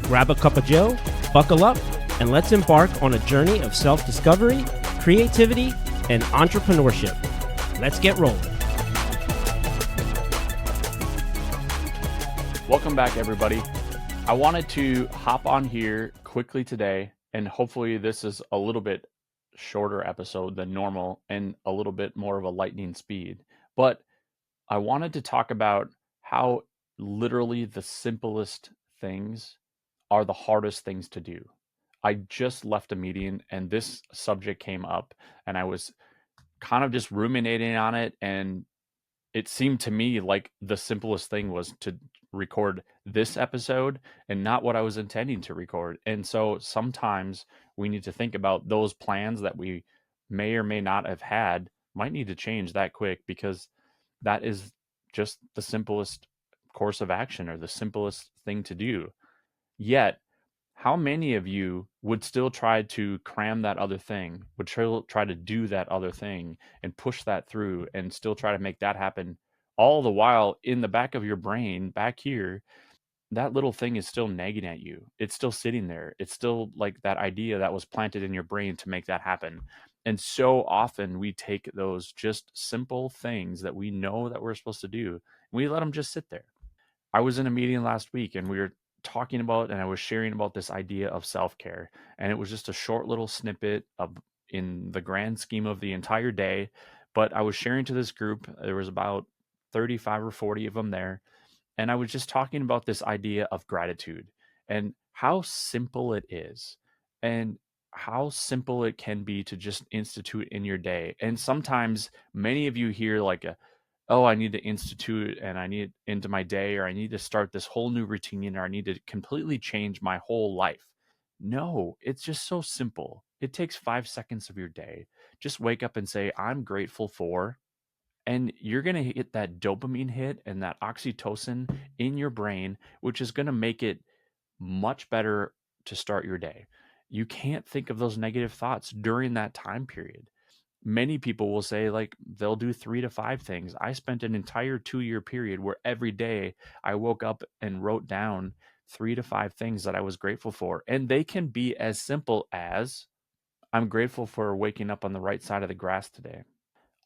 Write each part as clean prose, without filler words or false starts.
Grab a cup of joe, buckle up, and let's embark on a journey of self-discovery, creativity, and entrepreneurship. Let's get rolling. Welcome back, everybody. I wanted to hop on here quickly today, and hopefully this is a little bit shorter episode than normal and a little bit more of a lightning speed. But I wanted to talk about how literally the simplest things are the hardest things to do. I just left a meeting and this subject came up, and I was kind of just ruminating on it, and it seemed to me like the simplest thing was to record this episode and not what I was intending to record. And so sometimes we need to think about those plans that we may or may not have had might need to change that quick, because that is just the simplest course of action or the simplest thing to do. Yet, how many of you would still try to cram that other thing, would try to do that other thing and push that through and still try to make that happen? All the while in the back of your brain, back here, that little thing is still nagging at you. It's still sitting there. It's still like that idea that was planted in your brain to make that happen. And so often we take those just simple things that we know that we're supposed to do, and we let them just sit there. I was in a meeting last week and we were talking about, and I was sharing about this idea of self-care, and it was just a short little snippet of in the grand scheme of the entire day, but I was sharing to this group. There was about 35 or 40 of them there, and I was just talking about this idea of gratitude and how simple it is, and how simple it can be to just institute in your day. And sometimes many of you hear like oh, I need to institute and I need into my day, or I need to start this whole new routine, or I need to completely change my whole life. No, it's just so simple. It takes 5 seconds of your day. Just wake up and say, I'm grateful for, and you're going to get that dopamine hit and that oxytocin in your brain, which is going to make it much better to start your day. You can't think of those negative thoughts during that time period. Many people will say like they'll do 3 to 5 things. I spent an entire 2-year period where every day I woke up and wrote down 3 to 5 things that I was grateful for. And they can be as simple as, I'm grateful for waking up on the right side of the grass today.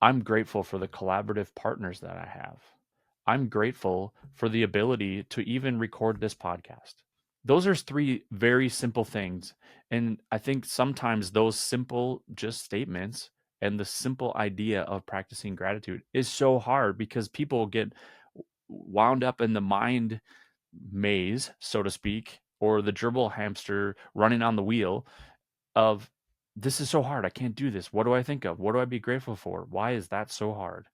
I'm grateful for the collaborative partners that I have. I'm grateful for the ability to even record this podcast. Those are 3 very simple things. And I think sometimes those simple just statements and the simple idea of practicing gratitude is so hard, because people get wound up in the mind maze, so to speak, or the dribble hamster running on the wheel of, this is so hard. I can't do this. What do I think of? What do I be grateful for? Why is that so hard?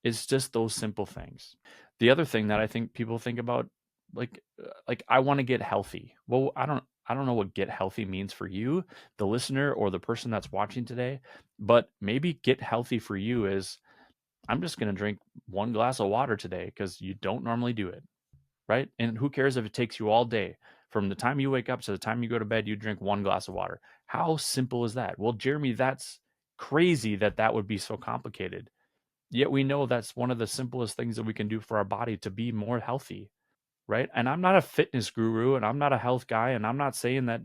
It's just those simple things. The other thing that I think people think about, like I want to get healthy. Well, I don't know what get healthy means for you, the listener or the person that's watching today, but maybe get healthy for you is, I'm just going to drink 1 glass of water today because you don't normally do it, right? And who cares if it takes you all day? From the time you wake up to the time you go to bed, you drink 1 glass of water. How simple is that? Well, Jeremy, that's crazy that that would be so complicated. Yet we know that's one of the simplest things that we can do for our body to be more healthy, right? And I'm not a fitness guru and I'm not a health guy, and I'm not saying that,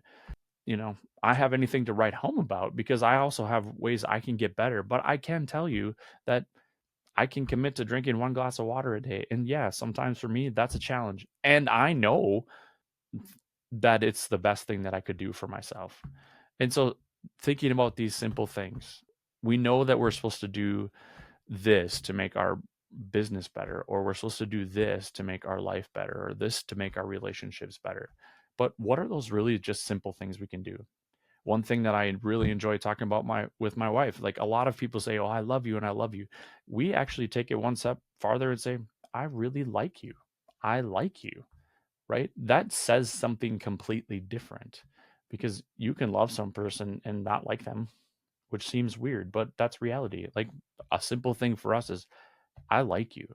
I have anything to write home about, because I also have ways I can get better. But I can tell you that I can commit to drinking 1 glass of water a day. And yeah, sometimes for me, that's a challenge. And I know that it's the best thing that I could do for myself. And so thinking about these simple things, we know that we're supposed to do this to make our business better, or we're supposed to do this to make our life better, or this to make our relationships better. But what are those really just simple things we can do? One thing that I really enjoy talking about with my wife, like a lot of people say, oh, I love you and I love you. We actually take it one step farther and say, I really like you. I like you, right? That says something completely different, because you can love some person and not like them, which seems weird, but that's reality. Like a simple thing for us is, I like you.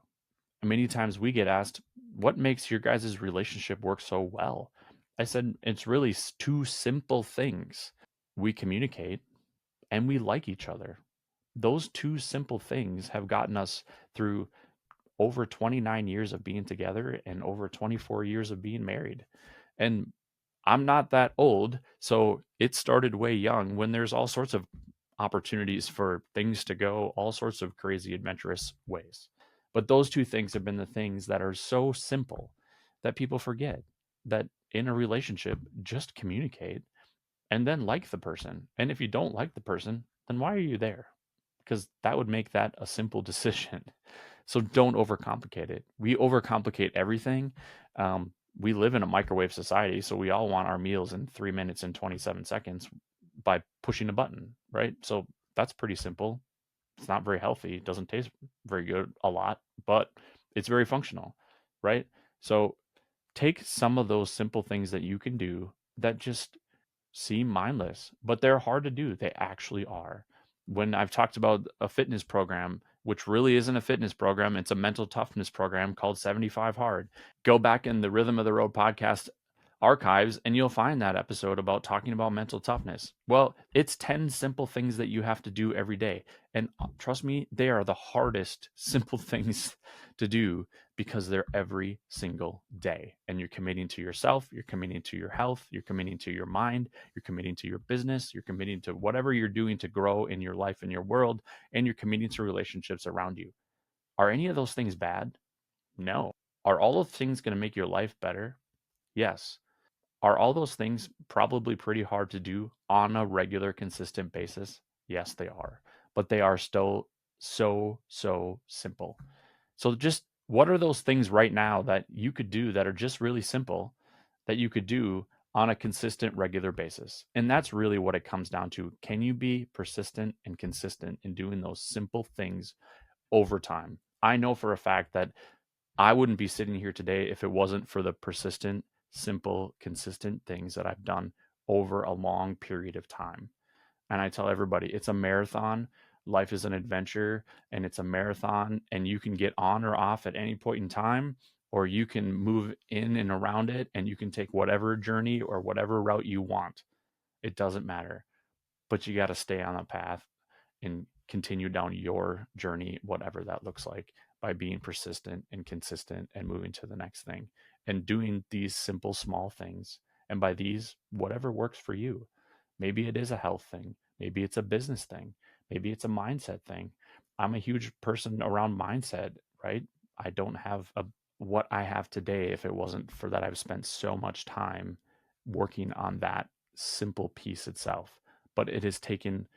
Many times we get asked, what makes your guys' relationship work so well? I said, it's really 2 simple things. We communicate and we like each other. Those 2 simple things have gotten us through over 29 years of being together and over 24 years of being married. And I'm not that old, so it started way young when there's all sorts of opportunities for things to go all sorts of crazy adventurous ways. But those two things have been the things that are so simple that people forget that in a relationship, just communicate and then like the person. And if you don't like the person, then why are you there? Because that would make that a simple decision. So don't overcomplicate it. We overcomplicate everything. We live in a microwave society, so we all want our meals in 3 minutes and 27 seconds by pushing a button, right? So that's pretty simple. It's not very healthy. It doesn't taste very good a lot, but it's very functional, right? So take some of those simple things that you can do that just seem mindless, but they're hard to do. They actually are. When I've talked about a fitness program, which really isn't a fitness program, it's a mental toughness program called 75 Hard. Go back in the Rhythm of the Road podcast archives and you'll find that episode about talking about mental toughness. Well, it's 10 simple things that you have to do every day. And trust me, they are the hardest simple things to do because they're every single day. And you're committing to yourself, you're committing to your health, you're committing to your mind, you're committing to your business, you're committing to whatever you're doing to grow in your life and your world, and you're committing to relationships around you. Are any of those things bad? No. Are all of things going to make your life better? Yes. Are all those things probably pretty hard to do on a regular, consistent basis? Yes, they are. But they are still so simple. So just what are those things right now that you could do that are just really simple that you could do on a consistent, regular basis? And that's really what it comes down to. Can you be persistent and consistent in doing those simple things over time? I know for a fact that I wouldn't be sitting here today if it wasn't for the persistent, simple, consistent things that I've done over a long period of time. And I tell everybody it's a marathon. Life is an adventure and it's a marathon, and you can get on or off at any point in time, or you can move in and around it, and you can take whatever journey or whatever route you want. It doesn't matter, but you got to stay on the path and continue down your journey, whatever that looks like, by being persistent and consistent and moving to the next thing and doing these simple, small things. And by these, whatever works for you. Maybe it is a health thing. Maybe it's a business thing. Maybe it's a mindset thing. I'm a huge person around mindset, right? I don't have what I have today if it wasn't for that I've spent so much time working on that simple piece itself. But it has taken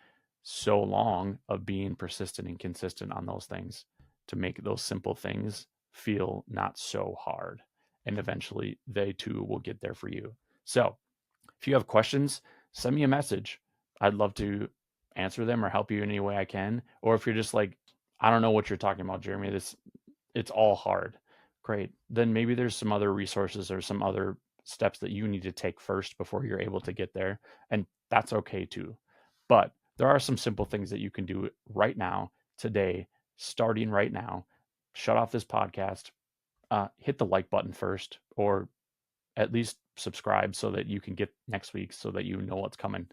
so long of being persistent and consistent on those things to make those simple things feel not so hard. And eventually they too will get there for you. So if you have questions, send me a message. I'd love to answer them or help you in any way I can. Or if you're just like, I don't know what you're talking about, Jeremy, it's all hard. Great. Then maybe there's some other resources or some other steps that you need to take first before you're able to get there. And that's okay too. But there are some simple things that you can do right now, today, starting right now. Shut off this podcast, hit the like button first, or at least subscribe so that you can get next week so that you know what's coming,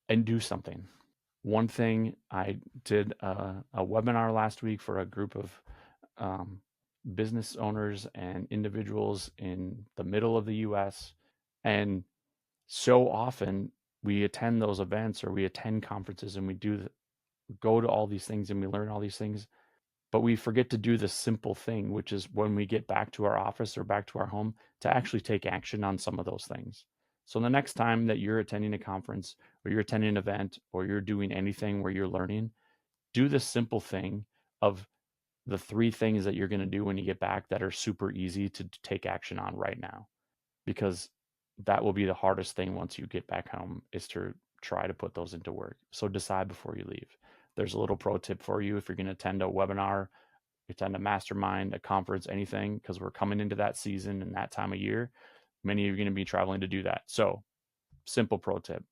and do something. One thing, I did a webinar last week for a group of business owners and individuals in the middle of the US. And so often we attend those events or we attend conferences and we go to all these things and we learn all these things, but we forget to do the simple thing, which is when we get back to our office or back to our home, to actually take action on some of those things. So the next time that you're attending a conference or you're attending an event or you're doing anything where you're learning, do the simple thing of the 3 things that you're going to do when you get back that are super easy to take action on right now. Because that will be the hardest thing once you get back home, is to try to put those into work. So decide before you leave. There's a little pro tip for you if you're going to attend a webinar, attend a mastermind, a conference, anything, because we're coming into that season and that time of year. Many of you are going to be traveling to do that. So simple pro tip.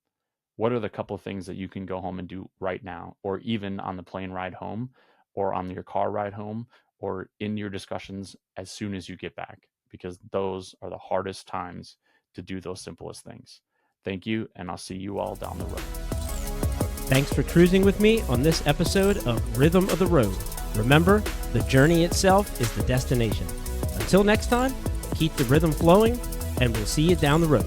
What are the couple of things that you can go home and do right now, or even on the plane ride home, or on your car ride home, or in your discussions as soon as you get back? Because those are the hardest times to do those simplest things. Thank you, and I'll see you all down the road. Thanks for cruising with me on this episode of Rhythm of the Road. Remember, the journey itself is the destination. Until next time, keep the rhythm flowing, and we'll see you down the road.